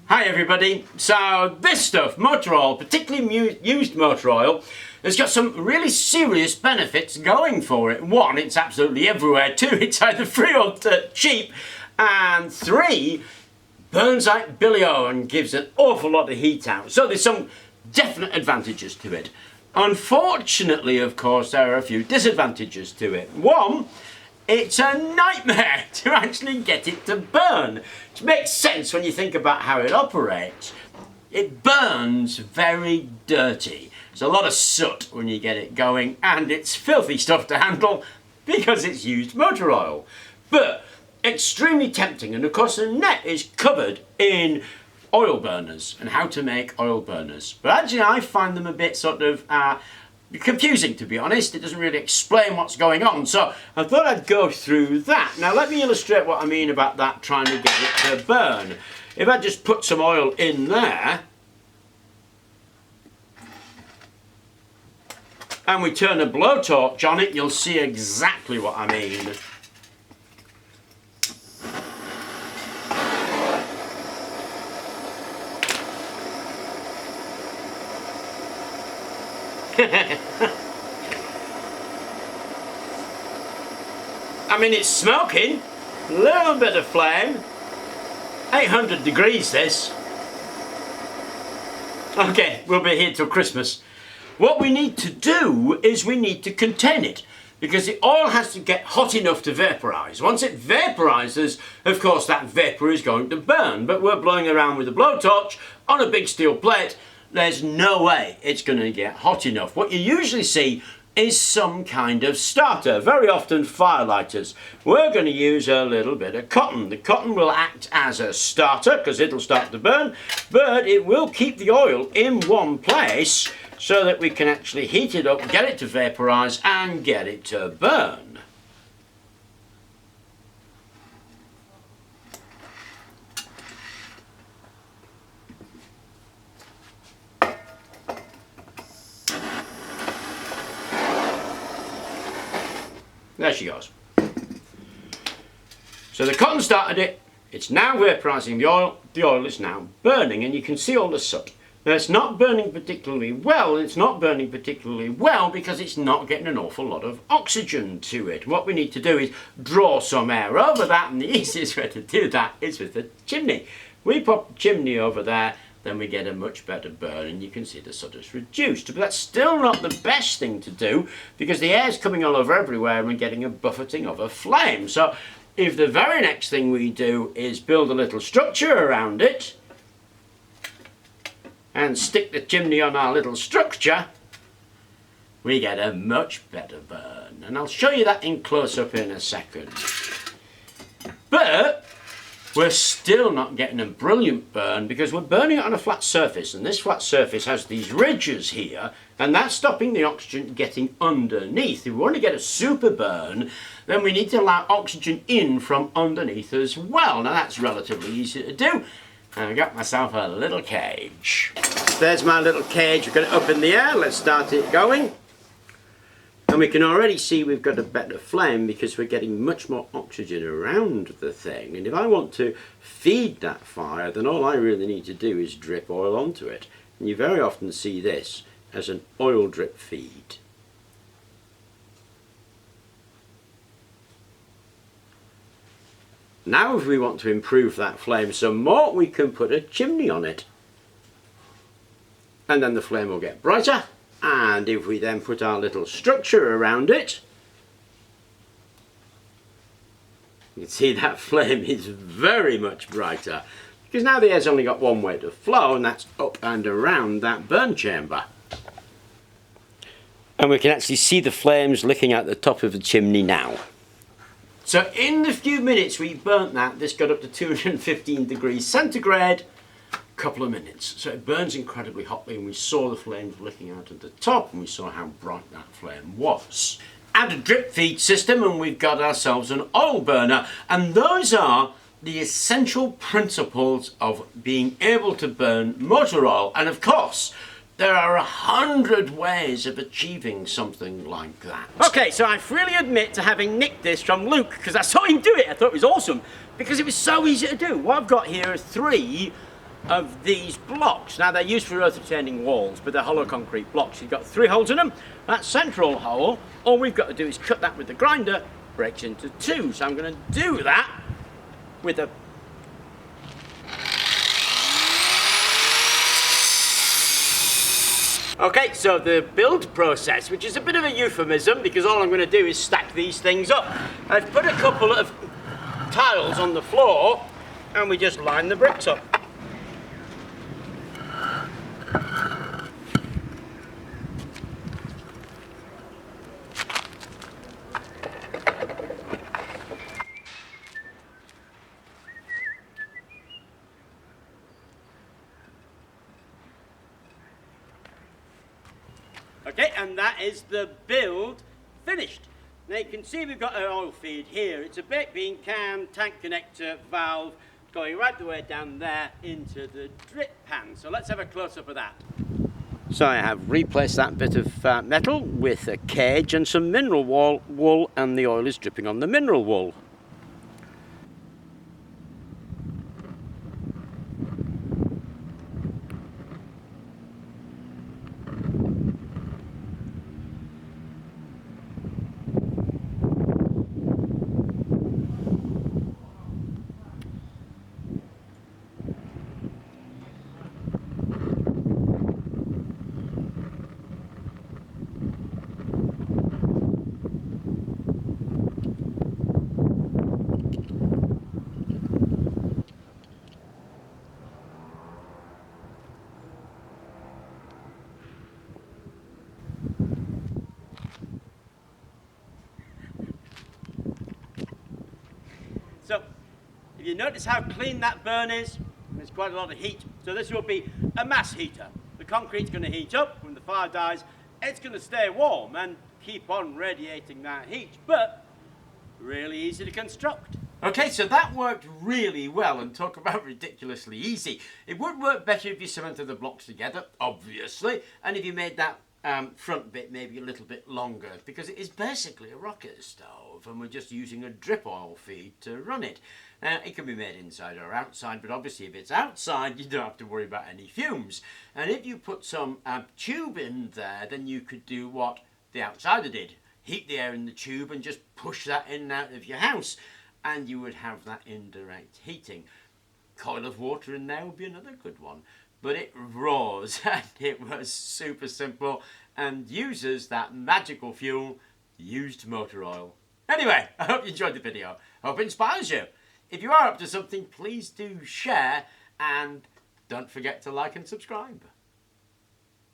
Hi everybody, so this stuff, motor oil, particularly used motor oil, has got some really serious benefits going for it. One, it's absolutely everywhere. Two, it's either free or cheap. And three, burns like billy o and gives an awful lot of heat out. So there's some definite advantages to it. Unfortunately, of course, there are a few disadvantages to it. One, it's a nightmare to actually get it to burn, which makes sense when you think about how it operates. It burns very dirty. There's a lot of soot when you get it going, and it's filthy stuff to handle because it's used motor oil. But extremely tempting, and of course the net is covered in oil burners and how to make oil burners. But actually I find them a bit sort of confusing, to be honest. It doesn't really explain what's going on, so I thought I'd go through that. Now let me illustrate what I mean about that, trying to get it to burn. If I just put some oil in there and we turn a blowtorch on it, you'll see exactly what I mean. I mean, it's smoking, a little bit of flame, 800 degrees this. Okay, we'll be here till Christmas. What we need to do is we need to contain it, because the oil has to get hot enough to vaporise. Once it vapourises, of course that vapour is going to burn, but we're blowing around with a blowtorch on a big steel plate. There's no way it's going to get hot enough. What you usually see is some kind of starter, very often firelighters. We're going to use a little bit of cotton. The cotton will act as a starter because it'll start to burn, but it will keep the oil in one place so that we can actually heat it up, get it to vaporise and get it to burn. There she goes. So the cotton started it, it's now vaporising the oil is now burning, and you can see all the soot. Now it's not burning particularly well, because it's not getting an awful lot of oxygen to it. What we need to do is draw some air over that, and the easiest way to do that is with the chimney. We pop the chimney over there, then we get a much better burn, and you can see the soot is reduced. But that's still not the best thing to do, because the air's coming all over everywhere and we're getting a buffeting of a flame. So if the very next thing we do is build a little structure around it and stick the chimney on our little structure, we get a much better burn. And I'll show you that in close-up in a second. But we're still not getting a brilliant burn because we're burning it on a flat surface, and this flat surface has these ridges here, and that's stopping the oxygen getting underneath. If we want to get a super burn, then we need to allow oxygen in from underneath as well. Now that's relatively easy to do. And I got myself a little cage. There's my little cage. We've got it up in the air. Let's start it going. And we can already see we've got a better flame because we're getting much more oxygen around the thing. And if I want to feed that fire, then all I really need to do is drip oil onto it. And you very often see this as an oil drip feed. Now if we want to improve that flame some more, we can put a chimney on it. And then the flame will get brighter. And if we then put our little structure around it, you can see that flame is very much brighter, because now the air's only got one way to flow, and that's up and around that burn chamber. And we can actually see the flames licking out the top of the chimney now. So in the few minutes we burnt that, this got up to 215 degrees centigrade. Couple of minutes, so it burns incredibly hotly, and we saw the flames licking out at the top, and we saw how bright that flame was. Add a drip feed system and we've got ourselves an oil burner, and those are the essential principles of being able to burn motor oil. And of course there are 100 ways of achieving something like that. Okay, so I freely admit to having nicked this from Luke, because I saw him do it. I thought it was awesome because it was so easy to do. What I've got here are 3 of these blocks. Now they're used for earth retaining walls, but they're hollow concrete blocks. You've got 3 holes in them. That central hole, all we've got to do is cut that with the grinder, breaks into 2. So I'm going to do that with a Okay, so the build process, which is a bit of a euphemism because all I'm going to do is stack these things up. I've put a couple of tiles on the floor and we just line the bricks up. Okay, and that is the build finished. Now you can see we've got our oil feed here. It's a baked bean can, tank connector, valve, going right the way down there into the drip pan. So let's have a close-up of that. So I have replaced that bit of metal with a cage and some mineral wool, and the oil is dripping on the mineral wool. So, if you notice how clean that burn is, there's quite a lot of heat. So this will be a mass heater. The concrete's going to heat up. When the fire dies, it's going to stay warm and keep on radiating that heat, but really easy to construct. Okay, so that worked really well, and talk about ridiculously easy. It would work better if you cemented the blocks together, obviously, and if you made that front bit maybe a little bit longer, because it is basically a rocket stove and we're just using a drip oil feed to run it. Now it can be made inside or outside, but obviously if it's outside you don't have to worry about any fumes. And if you put some tube in there, then you could do what the outsider did, heat the air in the tube and just push that in and out of your house, and you would have that indirect heating. Coil of water in there would be another good one. But it roars, and it was super simple and uses that magical fuel, used motor oil. Anyway, I hope you enjoyed the video. Hope it inspires you. If you are up to something, please do share, and don't forget to like and subscribe.